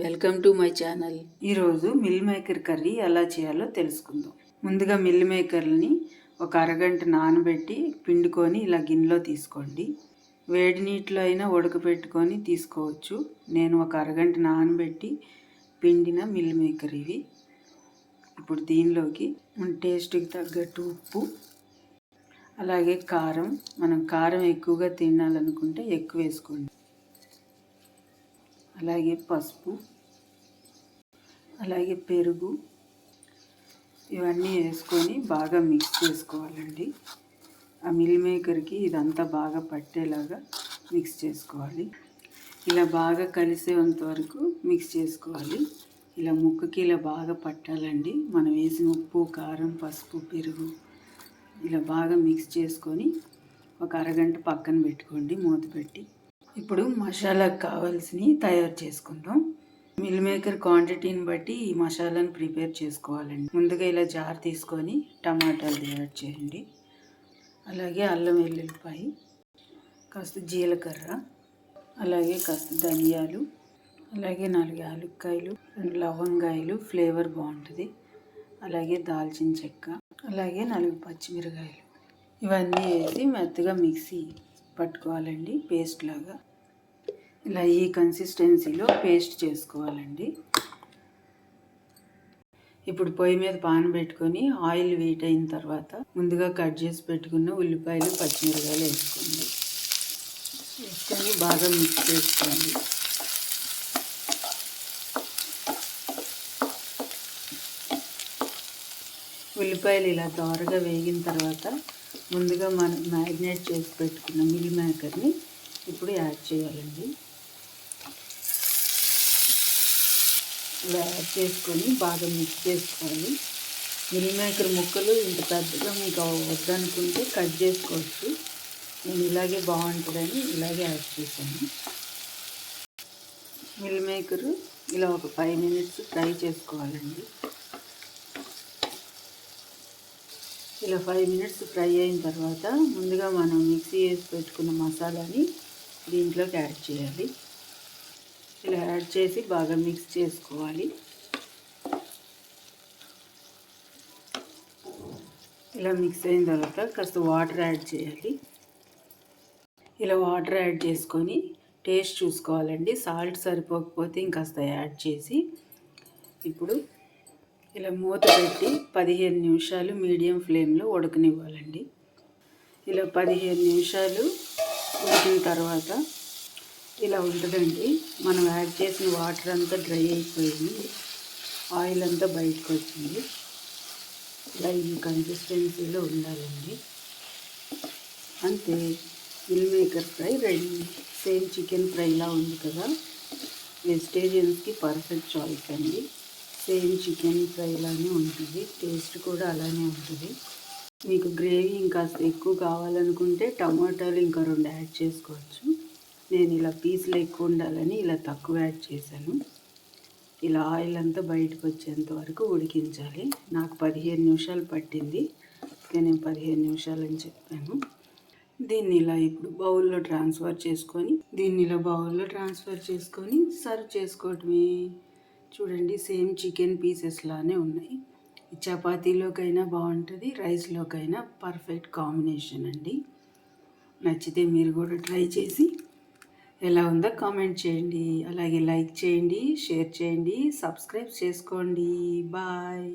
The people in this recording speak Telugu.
Welcome to my channel. ఈరోజు మిల్ మేకర్ కర్రీ ఎలా చేయాలో తెలుసుకుందాం. ముందుగా మిల్ మేకర్ని ఒక అరగంట నానబెట్టి పిండుకొని ఇలా గిన్నెలో తీసుకోండి. వేడి నీటిలో అయినా ఉడకబెట్టుకొని తీసుకోవచ్చు. నేను ఒక అరగంట నానబెట్టి పిండిన మిల్ మేకర్ ఇవి. ఇప్పుడు దీనిలోకి మన టేస్ట్కి తగ్గట్టు ఉప్పు, అలాగే కారం. మనం కారం ఎక్కువగా తినాలనుకుంటే ఎక్కువ వేసుకోండి. అలాగే పసుపు, అలాగే పెరుగు, ఇవన్నీ వేసుకొని బాగా మిక్స్ చేసుకోవాలండి. ఆ మిల్ మేకర్కి ఇదంతా బాగా పట్టేలాగా మిక్స్ చేసుకోవాలి. ఇలా బాగా కలిసేంత వరకు మిక్స్ చేసుకోవాలి. ఇలా ముక్కకి ఇలా బాగా పట్టాలండి. మనం వేసిన ఉప్పు, కారం, పసుపు, పెరుగు ఇలా బాగా మిక్స్ చేసుకొని ఒక అరగంట పక్కన పెట్టుకోండి మూత పెట్టి. ఇప్పుడు మసాలాకు కావాల్సినవి తయారు చేసుకుందాం. మిల్ మేకర్ క్వాంటిటీని బట్టి ఈ మసాలాను ప్రిపేర్ చేసుకోవాలండి. ముందుగా ఇలా జార్ తీసుకొని టమాటాలు యాడ్ చేయండి. అలాగే అల్లం వెల్లుల్లిపాయ, కాస్త జీలకర్ర, అలాగే కాస్త ధనియాలు, అలాగే 4 యాలక్కాయలు, 2 లవంగాయలు, ఫ్లేవర్ బాగుంటుంది. అలాగే దాల్చిన చెక్క, అలాగే 4 పచ్చిమిరకాయలు. ఇవన్నీ వేసి మెత్తగా మిక్సీ పట్టుకోవాలండి, పేస్ట్ లాగా. ఇలా ఈ కన్సిస్టెన్సీలో పేస్ట్ చేసుకోవాలండి. ఇప్పుడు పొయ్యి మీద పాన్ పెట్టుకొని ఆయిల్ హీట్ అయిన తర్వాత ముందుగా కట్ చేసి పెట్టుకున్న ఉల్లిపాయలు, పచ్చిమిరకాయలు వేసుకొని బాగా మిక్స్ చేసుకోండి. ఉల్లిపాయలు ఇలా దోరగా వేగిన తర్వాత ముందుగా మనం మ్యారినేట్ చేసి పెట్టుకున్న మిల్ మేకర్ని ఇప్పుడు యాడ్ చేయాలండి. ఇలా యాడ్ చేసుకొని బాగా మిక్స్ చేసుకోవాలి. మిల్ మేకర్ ముక్కలు ఇంత పెద్దగా మీకు వద్దనుకుంటే కట్ చేసుకోవచ్చు. నేను ఇలాగే బాగుంటుందని ఇలాగే యాడ్ చేశాను. మిల్ మేకరు ఇలా ఒక 5 మినిట్స్ ఫ్రై చేసుకోవాలండి. ఇలా 5 మినిట్స్ ఫ్రై అయిన తర్వాత ముందుగా మనం మిక్సీ వేసి పెట్టుకున్న మసాలాని దీంట్లోకి యాడ్ చేయాలి. ఇలా యాడ్ చేసి బాగా మిక్స్ చేసుకోవాలి. ఇలా మిక్స్ అయిన తర్వాత కాస్త వాటర్ యాడ్ చేయాలి. ఇలా వాటర్ యాడ్ చేసుకొని టేస్ట్ చూసుకోవాలండి. సాల్ట్ సరిపోకపోతే ఇంకాస్త యాడ్ చేసి ఇప్పుడు ఇలా మూత పెట్టి 15 నిమిషాలు మీడియం ఫ్లేమ్లో ఉడకనివ్వాలండి. ఇలా 15 నిమిషాలు ఉడికిన తర్వాత ఇలా ఉంటుందండి. మనం యాడ్ చేసిన వాటర్ అంతా డ్రై అయిపోయింది, ఆయిల్ అంతా బయటకు వచ్చింది. ఇలా ఈ కన్సిస్టెన్సీలో ఉండాలండి. అంతే, meal maker fry ready. Same chicken ఫ్రైలా ఉంది కదా, వెజిటేరియన్స్కి పర్ఫెక్ట్ చాయిస్ అండి. సేమ్ చికెన్ ఫ్రైలానే ఉంటుంది, టేస్ట్ కూడా అలానే ఉంటుంది. మీకు గ్రేవీ ఇంకాస్త ఎక్కువ కావాలనుకుంటే టమాటాలు ఇంకా 2 యాడ్ చేసుకోవచ్చు. నేను ఇలా పీసులు ఎక్కువ ఉండాలని ఇలా తక్కువ యాడ్ చేశాను. ఇలా ఆయిల్ అంతా బయటకు వచ్చేంత వరకు ఉడికించాలి. నాకు 15 నిమిషాలు పట్టింది, నేను 15 నిమిషాలు అని చెప్పాను. దీన్ని ఇలా ఇప్పుడు బౌల్లో ట్రాన్స్ఫర్ చేసుకొని సర్వ్ చేసుకోవటమే. చూడండి, సేమ్ చికెన్ పీసెస్ లానే ఉన్నాయి. చపాతీలోకైనా బాగుంటుంది, రైస్లోకైనా పర్ఫెక్ట్ కాంబినేషన్ అండి. నచ్చితే మీరు కూడా ట్రై చేసి ఎలా ఉందో కామెంట్ చేయండి. అలాగే లైక్ చేయండి, షేర్ చేయండి, సబ్స్క్రైబ్ చేసుకోండి. బాయ్.